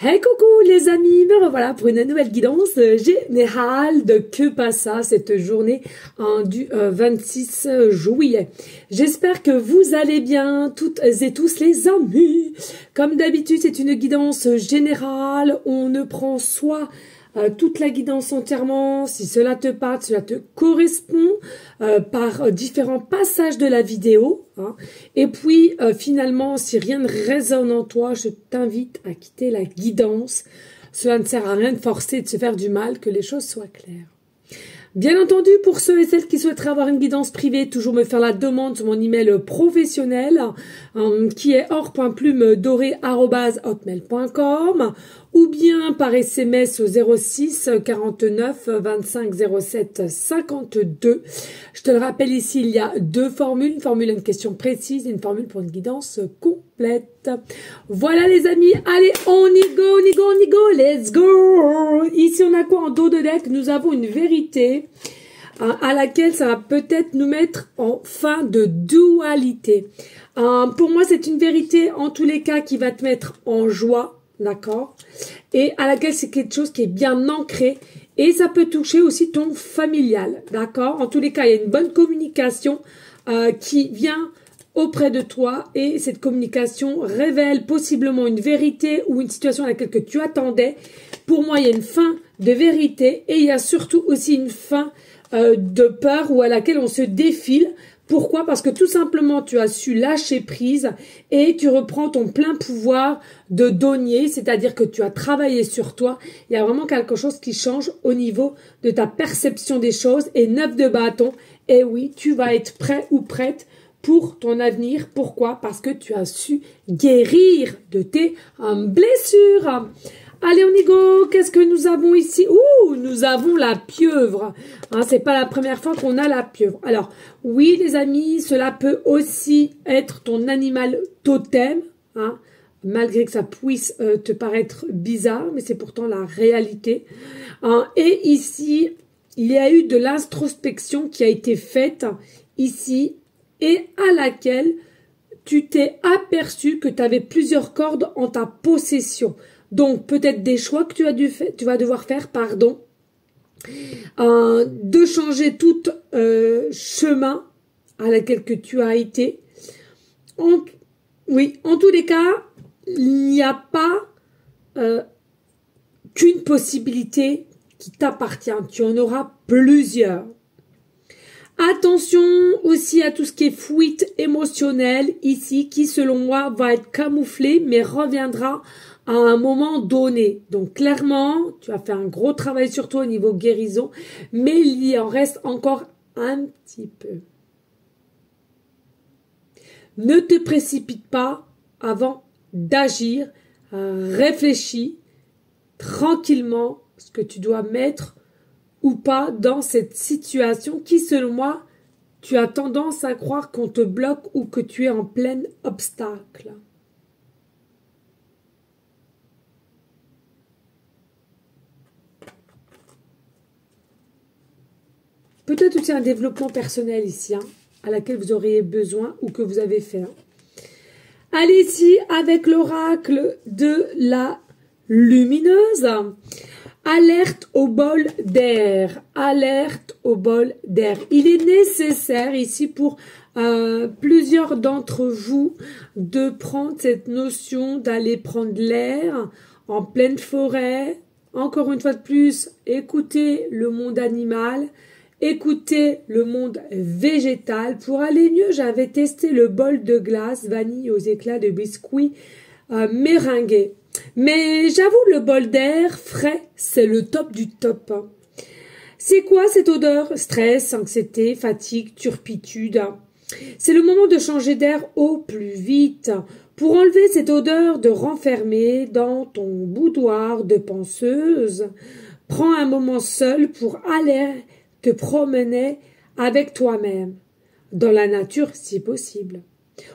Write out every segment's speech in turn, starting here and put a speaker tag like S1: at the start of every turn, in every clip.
S1: Hey coucou les amis, me revoilà pour une nouvelle guidance générale de Que passa cette journée du 26 juillet. J'espère que vous allez bien toutes et tous les amis. Comme d'habitude, c'est une guidance générale. On ne prend soit toute la guidance entièrement, si cela te parle, cela te correspond, par différents passages de la vidéo. Hein. Et puis, finalement, si rien ne résonne en toi, je t'invite à quitter la guidance. Cela ne sert à rien de forcer, de se faire du mal, que les choses soient claires. Bien entendu, pour ceux et celles qui souhaiteraient avoir une guidance privée, toujours me faire la demande sur mon email professionnel, qui est or.plume-doré@hotmail.com, ou bien par SMS au 06 49 25 07 52. Je te le rappelle ici, il y a deux formules, une formule à une question précise et une formule pour une guidance complète. Voilà les amis, allez, on y go, let's go. Ici on a quoi en dos de deck? Nous avons une vérité à laquelle ça va peut-être nous mettre en fin de dualité. Pour moi c'est une vérité en tous les cas qui va te mettre en joie. D'accord, et à laquelle c'est quelque chose qui est bien ancré et ça peut toucher aussi ton familial, d'accord. En tous les cas, il y a une bonne communication qui vient auprès de toi et cette communication révèle possiblement une vérité ou une situation à laquelle que tu attendais. Pour moi, il y a une fin de vérité et il y a surtout aussi une fin de peur ou à laquelle on se défile. Pourquoi? Parce que tout simplement, tu as su lâcher prise et tu reprends ton plein pouvoir de denier, c'est-à-dire que tu as travaillé sur toi. Il y a vraiment quelque chose qui change au niveau de ta perception des choses. Et 9 de bâton, et oui, tu vas être prêt ou prête pour ton avenir. Pourquoi? Parce que tu as su guérir de tes blessures. Allez, on y go. Qu'est-ce que nous avons ici? Ouh, nous avons la pieuvre. Hein, c'est pas la première fois qu'on a la pieuvre. Alors, oui, les amis, cela peut aussi être ton animal totem. Hein, malgré que ça puisse te paraître bizarre, mais c'est pourtant la réalité. Hein, et ici, il y a eu de l'introspection qui a été faite ici et à laquelle tu t'es aperçu que tu avais plusieurs cordes en ta possession. Donc, peut-être des choix que tu vas devoir faire, pardon, de changer tout chemin à laquelle que tu as été. Oui, en tous les cas, il n'y a pas qu'une possibilité qui t'appartient. Tu en auras plusieurs. Attention aussi à tout ce qui est fuite émotionnelle ici, qui selon moi va être camouflé, mais reviendra à un moment donné. Donc clairement, tu as fait un gros travail sur toi au niveau guérison, mais il y en reste encore un petit peu. Ne te précipite pas avant d'agir, réfléchis tranquillement ce que tu dois mettre ou pas dans cette situation qui, selon moi, tu as tendance à croire qu'on te bloque ou que tu es en plein obstacle. Peut-être aussi un développement personnel ici, hein, à laquelle vous auriez besoin ou que vous avez fait. Hein. Allez ici avec l'oracle de la lumineuse. Alerte au bol d'air. Alerte au bol d'air. Il est nécessaire ici pour plusieurs d'entre vous de prendre cette notion d'aller prendre l'air en pleine forêt. Encore une fois de plus, écoutez le monde animal. Écoutez le monde végétal. Pour aller mieux, j'avais testé le bol de glace vanille aux éclats de biscuits meringués. Mais j'avoue, le bol d'air frais, c'est le top du top. C'est quoi cette odeur? Stress, anxiété, fatigue, turpitude. C'est le moment de changer d'air au plus vite. Pour enlever cette odeur de renfermer dans ton boudoir de penseuse, prends un moment seul pour aller te promener avec toi-même, dans la nature si possible.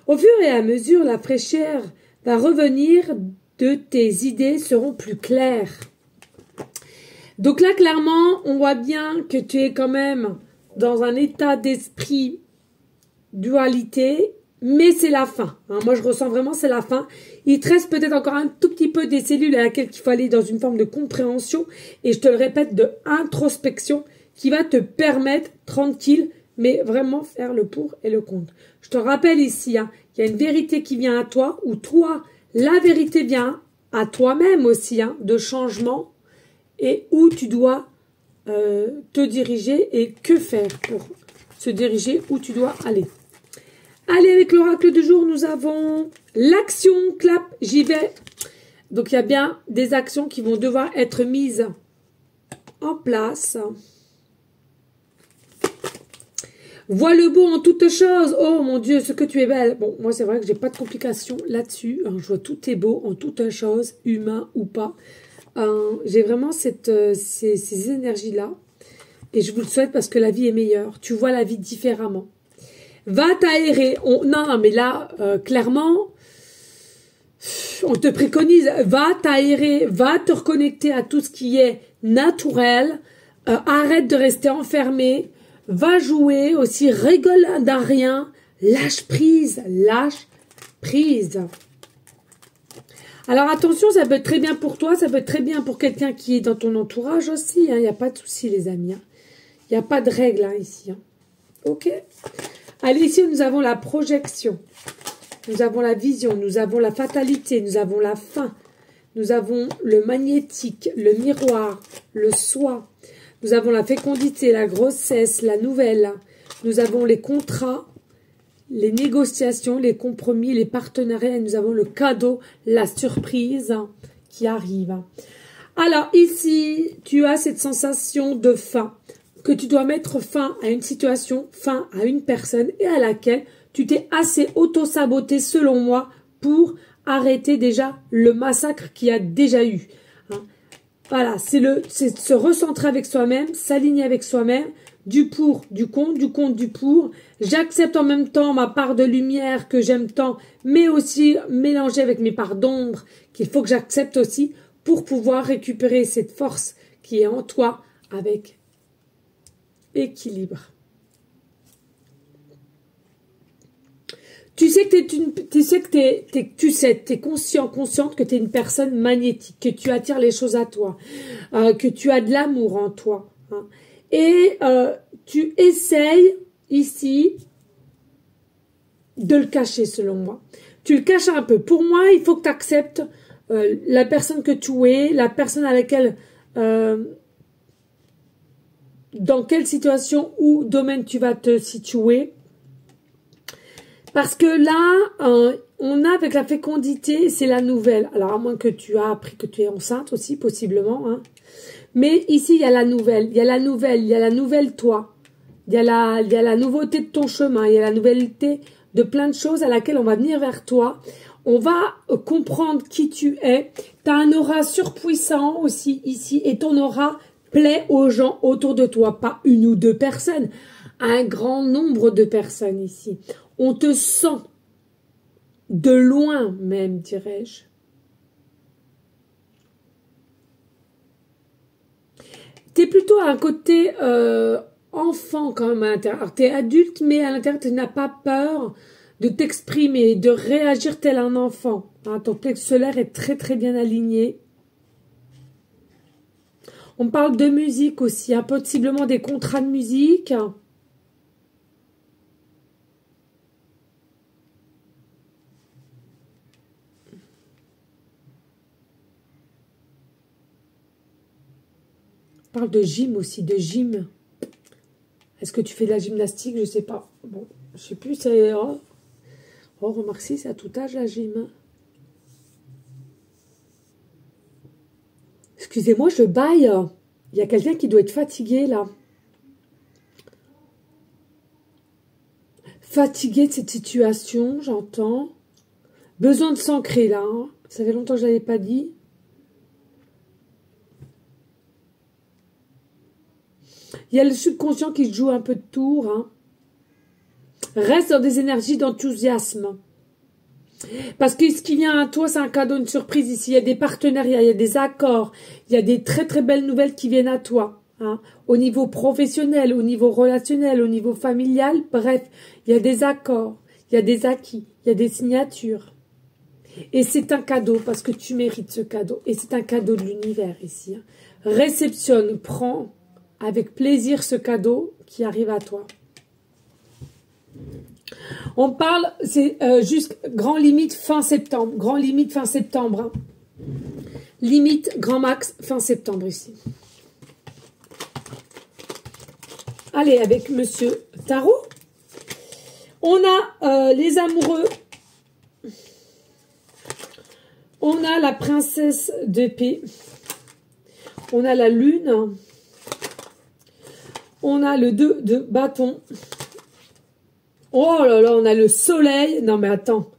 S1: Au fur et à mesure, la fraîcheur va revenir, de tes idées seront plus claires. Donc là, clairement, on voit bien que tu es quand même dans un état d'esprit dualité, mais c'est la fin. Hein. Moi, je ressens vraiment c'est la fin. Il te reste peut-être encore un tout petit peu des cellules à laquelle il faut aller dans une forme de compréhension, et je te le répète, de introspection, qui va te permettre, tranquille, mais vraiment faire le pour et le contre. Je te rappelle ici, hein, il y a une vérité qui vient à toi, ou toi, la vérité vient à toi-même aussi, hein, de changement, et où tu dois te diriger et que faire pour se diriger où tu dois aller. Allez, avec l'oracle du jour, nous avons l'action, clap, j'y vais. Donc, il y a bien des actions qui vont devoir être mises en place. Vois le beau en toutes choses. Oh mon Dieu, ce que tu es belle. Bon, moi, c'est vrai que j'ai pas de complications là-dessus. Je vois tout est beau en toutes choses, humain ou pas. J'ai vraiment ces énergies-là. Et je vous le souhaite parce que la vie est meilleure. Tu vois la vie différemment. Va t'aérer. Non, mais là, clairement, on te préconise. Va t'aérer. Va te reconnecter à tout ce qui est naturel. Arrête de rester enfermé. Va jouer aussi. Rigole d'un rien. Lâche prise. Lâche prise. Alors attention, ça peut être très bien pour toi, ça peut être très bien pour quelqu'un qui est dans ton entourage aussi. Il n'y a pas de souci les amis. Il n'y a pas de règle ici. Ok. Allez, ici nous avons la projection. Nous avons la vision, nous avons la fatalité, nous avons la fin. Nous avons le magnétique, le miroir, le soi. Nous avons la fécondité, la grossesse, la nouvelle. Nous avons les contrats, les négociations, les compromis, les partenariats, et nous avons le cadeau, la surprise qui arrive. Alors ici, tu as cette sensation de fin, que tu dois mettre fin à une situation, fin à une personne et à laquelle tu t'es assez auto-saboté selon moi pour arrêter déjà le massacre qu'il y a déjà eu. Voilà, c'est se recentrer avec soi-même, s'aligner avec soi-même, du pour, du contre, du pour. J'accepte en même temps ma part de lumière que j'aime tant, mais aussi mélanger avec mes parts d'ombre qu'il faut que j'accepte aussi pour pouvoir récupérer cette force qui est en toi avec équilibre. Tu sais que t'es consciente que tu es une personne magnétique, que tu attires les choses à toi, que tu as de l'amour en toi. Hein. Et tu essayes ici de le cacher selon moi. Tu le caches un peu. Pour moi, il faut que tu acceptes la personne que tu es, la personne à laquelle, dans quelle situation ou domaine tu vas te situer. Parce que là, on a avec la fécondité, c'est la nouvelle. Alors, à moins que tu as appris que tu es enceinte aussi, possiblement. Hein. Mais ici, il y a la nouvelle. Il y a la nouvelle. Il y a la nouvelle toi. Il y a la nouveauté de ton chemin. Il y a la nouveauté de plein de choses à laquelle on va venir vers toi. On va comprendre qui tu es. Tu as un aura surpuissant aussi ici. Et ton aura plaît aux gens autour de toi. Pas une ou deux personnes. Un grand nombre de personnes ici. On te sent de loin même, dirais-je. Tu es plutôt à un côté enfant quand même à l'intérieur. Alors, tu es adulte, mais à l'intérieur, tu n'as pas peur de t'exprimer, de réagir tel un enfant. Hein, ton plexus solaire est très très bien aligné. On parle de musique aussi, hein, possiblement des contrats de musique. On parle de gym aussi, de gym. Est-ce que tu fais de la gymnastique? Je sais pas. Bon, je sais plus, c'est... Oh, remarque si, c'est à tout âge la gym. Excusez-moi, je baille. Il y a quelqu'un qui doit être fatigué, là. Fatigué de cette situation, j'entends. Besoin de s'ancrer, là. Hein. Ça fait longtemps que je ne l'avais pas dit. Il y a le subconscient qui joue un peu de tour. Hein. Reste dans des énergies d'enthousiasme. Parce que ce qui vient à toi, c'est un cadeau, une surprise ici. Il y a des partenariats, il y a des accords. Il y a des très très belles nouvelles qui viennent à toi. Hein. Au niveau professionnel, au niveau relationnel, au niveau familial. Bref, il y a des accords. Il il y a des acquis, il y a des signatures. Et c'est un cadeau parce que tu mérites ce cadeau. Et c'est un cadeau de l'univers ici. Réceptionne, prends avec plaisir ce cadeau qui arrive à toi. On parle, c'est juste grand limite fin septembre. Grand limite fin septembre. Hein. Limite grand max fin septembre ici. Allez, avec Monsieur Tarot. On a les amoureux. On a la princesse d'épée. On a la lune. On a le 2 de bâton. Oh là là, on a le soleil. Non mais attends.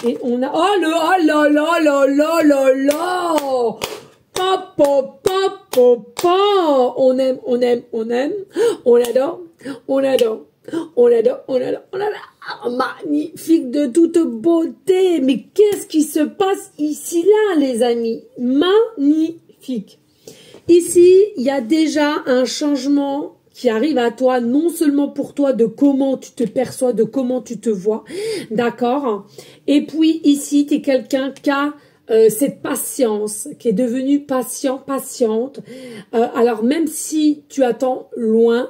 S1: Et on a... Oh là là là là là là là. Papa, papa, papa. On aime, on aime, on aime. On adore, on adore. On adore, on adore, on adore. Oh, magnifique, de toute beauté. Mais qu'est-ce qui se passe ici, là, les amis? Magnifique. Ici, il y a déjà un changement qui arrive à toi, non seulement pour toi, de comment tu te perçois, de comment tu te vois. D'accord? Et puis, ici, tu es quelqu'un qui a cette patience, qui est devenu patient, patiente. Alors, même si tu attends loin,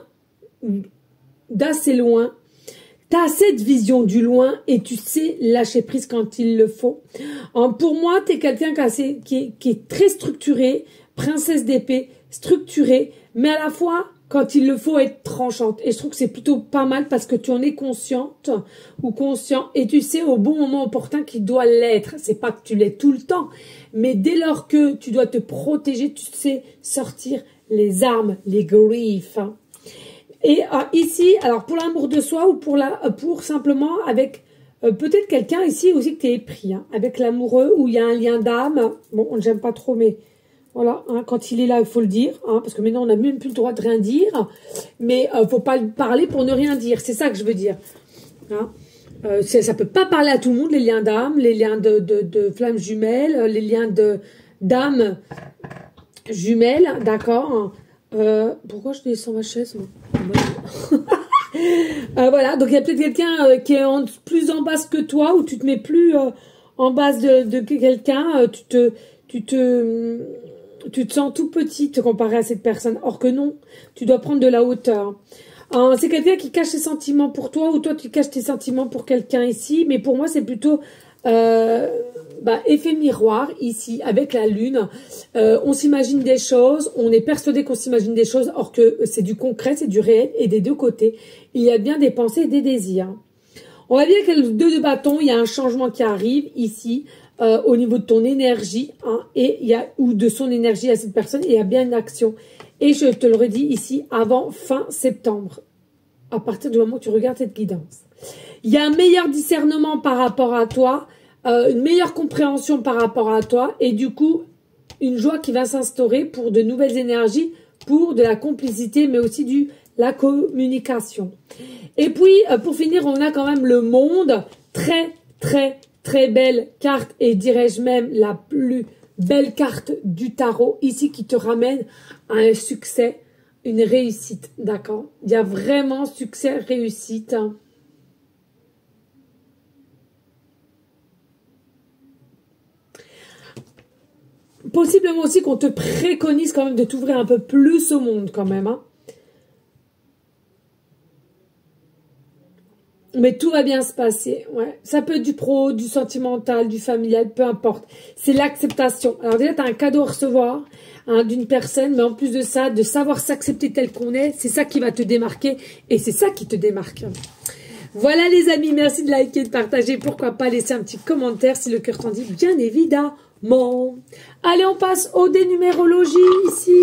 S1: d'assez loin, tu as cette vision du loin et tu sais lâcher prise quand il le faut. Pour moi, tu es quelqu'un qui est très structuré, princesse d'épée, structurée, mais à la fois, quand il le faut, être tranchante. Et je trouve que c'est plutôt pas mal parce que tu en es consciente ou conscient et tu sais au bon moment opportun qu'il doit l'être. C'est pas que tu l'es tout le temps, mais dès lors que tu dois te protéger, tu sais sortir les armes, les griffes. Et ici, alors pour l'amour de soi ou pour simplement avec peut-être quelqu'un ici aussi que tu es épris, hein, avec l'amoureux où il y a un lien d'âme. Bon, j'aime pas trop, mais voilà, hein, quand il est là, il faut le dire, hein, parce que maintenant on n'a même plus le droit de rien dire, mais faut pas le parler pour ne rien dire, c'est ça que je veux dire. Hein. Ça peut pas parler à tout le monde, les liens d'âme, les liens de flammes jumelles, les liens d'âme jumelles, d'accord. Pourquoi je descends ma chaise? Voilà, donc il y a peut-être quelqu'un qui est plus en base que toi, ou tu te mets plus en base de quelqu'un, tu te sens tout petite comparé à cette personne, or que non, tu dois prendre de la hauteur. C'est quelqu'un qui cache ses sentiments pour toi, ou toi tu caches tes sentiments pour quelqu'un ici, mais pour moi c'est plutôt effet miroir ici avec la lune. On s'imagine des choses, on est persuadé qu'on s'imagine des choses, or que c'est du concret, c'est du réel, et des deux côtés il y a bien des pensées et des désirs. On va dire que le 2 de bâton, il y a un changement qui arrive ici au niveau de ton énergie, hein, ou de son énergie à cette personne, et il y a bien une action. Et je te le redis ici, avant fin septembre, à partir du moment où tu regardes cette guidance. Il y a un meilleur discernement par rapport à toi, une meilleure compréhension par rapport à toi, et du coup, une joie qui va s'instaurer pour de nouvelles énergies, pour de la complicité, mais aussi la communication. Et puis, pour finir, on a quand même le monde, très, très, très belle carte, et dirais-je même la plus belle carte du tarot, ici, qui te ramène à un succès, une réussite, d'accord? Il y a vraiment succès, réussite. Possiblement aussi qu'on te préconise quand même de t'ouvrir un peu plus au monde quand même, hein. Mais tout va bien se passer, ouais. Ça peut être du pro, du sentimental, du familial, peu importe. C'est l'acceptation. Alors déjà, tu as un cadeau à recevoir, hein, d'une personne, mais en plus de ça, de savoir s'accepter tel qu'on est, c'est ça qui va te démarquer, et c'est ça qui te démarque. Voilà les amis, merci de liker, de partager, pourquoi pas laisser un petit commentaire si le cœur t'en dit, bien évidemment. Allez, on passe au dénumérologie ici.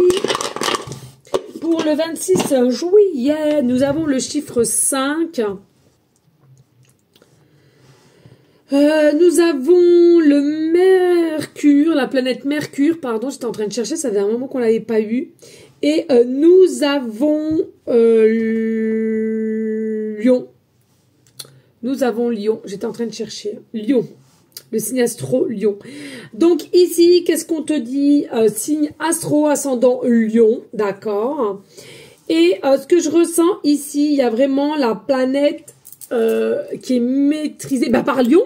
S1: Pour le 26 juillet, nous avons le chiffre 5. Nous avons le Mercure, la planète Mercure, pardon, j'étais en train de chercher, ça fait un moment qu'on l'avait pas eu. Et nous avons Lion. Nous avons Lion, j'étais en train de chercher. Lion, le signe astro Lion. Donc ici, qu'est-ce qu'on te dit? Signe astro, ascendant Lion, d'accord. Et ce que je ressens ici, il y a vraiment la planète qui est maîtrisé par Lion.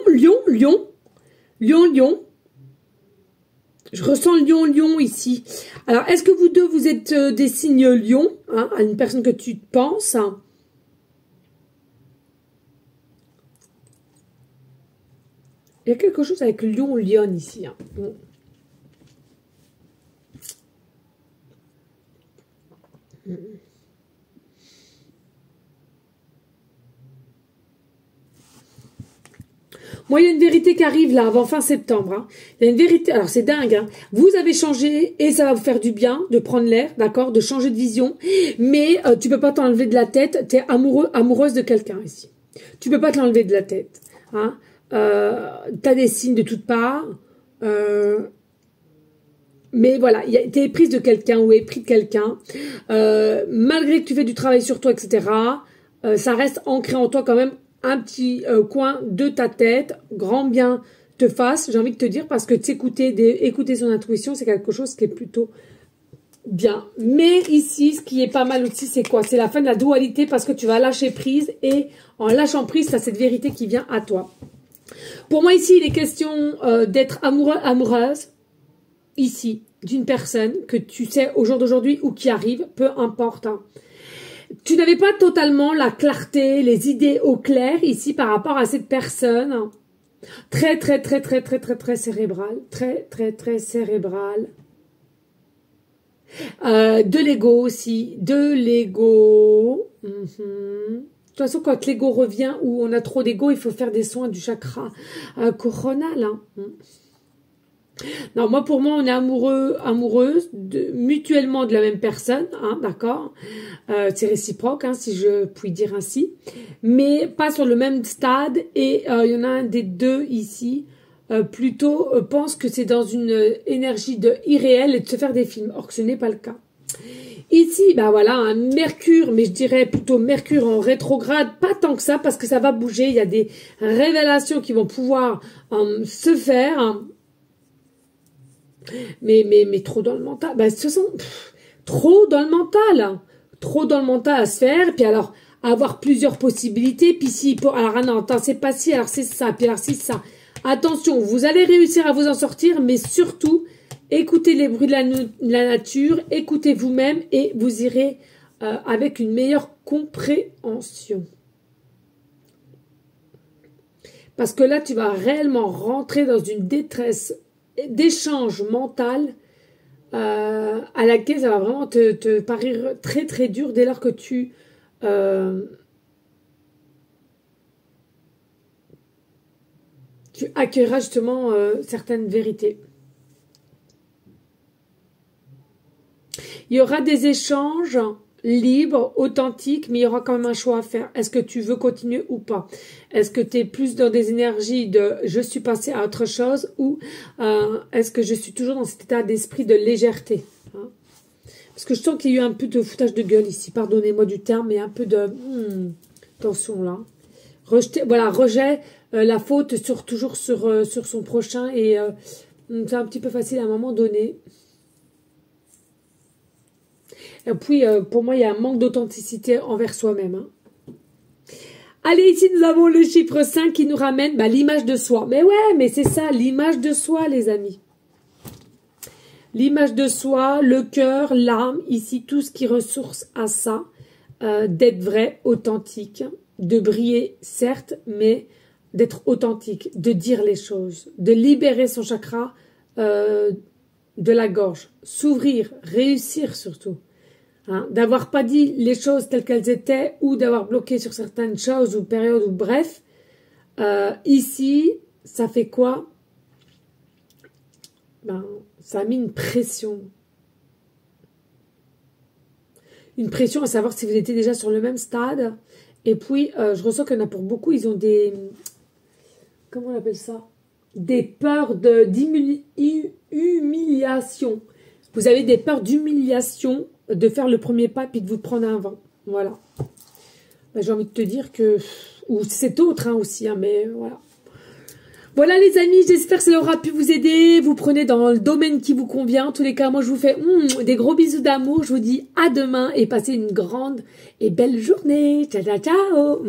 S1: Je ressens Lion ici. Alors, est-ce que vous deux, vous êtes des signes Lion, hein, à une personne que tu penses, hein? Il y a quelque chose avec Lion ici. Hein. Moi, il y a une vérité qui arrive là, avant fin septembre. Hein. Il y a une vérité, alors c'est dingue. Hein. Vous avez changé et ça va vous faire du bien de prendre l'air, d'accord, de changer de vision. Mais tu peux pas t'enlever de la tête. Tu es amoureuse de quelqu'un ici. Tu peux pas te l'enlever de la tête. Hein. Tu as des signes de toutes parts. Mais voilà, tu es prise de quelqu'un ou épris de quelqu'un. Malgré que tu fais du travail sur toi, etc., ça reste ancré en toi quand même. Un petit coin de ta tête, grand bien te fasse, j'ai envie de te dire, parce que écouter son intuition, c'est quelque chose qui est plutôt bien. Mais ici, ce qui est pas mal aussi, c'est quoi? C'est la fin de la dualité, parce que tu vas lâcher prise, et en lâchant prise, tu as cette vérité qui vient à toi. Pour moi, ici, il est question d'être amoureuse, ici, d'une personne que tu sais au jour d'aujourd'hui ou qui arrive, peu importe, hein. Tu n'avais pas totalement la clarté, les idées au clair ici par rapport à cette personne. Très cérébrale. Très cérébrale. De l'ego aussi. De l'ego. De toute façon, quand l'ego revient ou on a trop d'ego, il faut faire des soins du chakra coronal. Hein. Non, pour moi, on est amoureuse mutuellement de la même personne, hein, d'accord. C'est réciproque, hein, si je puis dire ainsi, mais pas sur le même stade. Et il y en a un des deux ici, plutôt pense que c'est dans une énergie de irréel et de se faire des films, or que ce n'est pas le cas. Ici, voilà, un Mercure, mais je dirais plutôt Mercure en rétrograde, pas tant que ça, parce que ça va bouger. Il y a des révélations qui vont pouvoir se faire. Hein. Mais trop dans le mental. De toute façon, trop dans le mental. Trop dans le mental à se faire. Puis alors, avoir plusieurs possibilités. Puis si, alors non, attends, c'est pas si, alors c'est ça. Puis alors c'est ça. Attention, vous allez réussir à vous en sortir. Mais surtout, écoutez les bruits de la nature. Écoutez vous-même. Et vous irez avec une meilleure compréhension. Parce que là, tu vas réellement rentrer dans une détresse d'échange mental à laquelle ça va vraiment te paraître très dur dès lors que tu accueilleras justement certaines vérités. Il y aura des échanges libres, authentiques, mais il y aura quand même un choix à faire. Est-ce que tu veux continuer ou pas? Est-ce que tu es plus dans des énergies de « je suis passé à autre chose » ou est-ce que je suis toujours dans cet état d'esprit de légèreté, hein? Parce que je sens qu'il y a eu un peu de foutage de gueule ici. Pardonnez-moi du terme, mais un peu de tension là. Rejet, la faute toujours sur son prochain et c'est un petit peu facile à un moment donné. Et puis, pour moi, il y a un manque d'authenticité envers soi-même. Hein. Allez, ici, nous avons le chiffre 5 qui nous ramène l'image de soi. Mais ouais, mais c'est ça, l'image de soi, les amis. L'image de soi, le cœur, l'âme, ici, tout ce qui ressource à ça, d'être vrai, authentique, de briller, certes, mais d'être authentique, de dire les choses, de libérer son chakra de la gorge, s'ouvrir, réussir surtout. Hein, d'avoir pas dit les choses telles qu'elles étaient ou d'avoir bloqué sur certaines choses ou périodes ou bref. Ici, ça fait quoi? Ça a mis une pression. Une pression à savoir si vous étiez déjà sur le même stade. Et puis, je ressens qu'il y en a pour beaucoup, ils ont des... Comment on appelle ça? Des peurs d'humiliation. Vous avez des peurs d'humiliation, de faire le premier pas puis de vous prendre un vent. Voilà. J'ai envie de te dire que... Ou c'est autre hein, aussi, hein, mais voilà. Voilà les amis, j'espère que ça aura pu vous aider. Vous prenez dans le domaine qui vous convient. En tous les cas, moi je vous fais des gros bisous d'amour. Je vous dis à demain et passez une grande et belle journée. Ciao, ciao, ciao.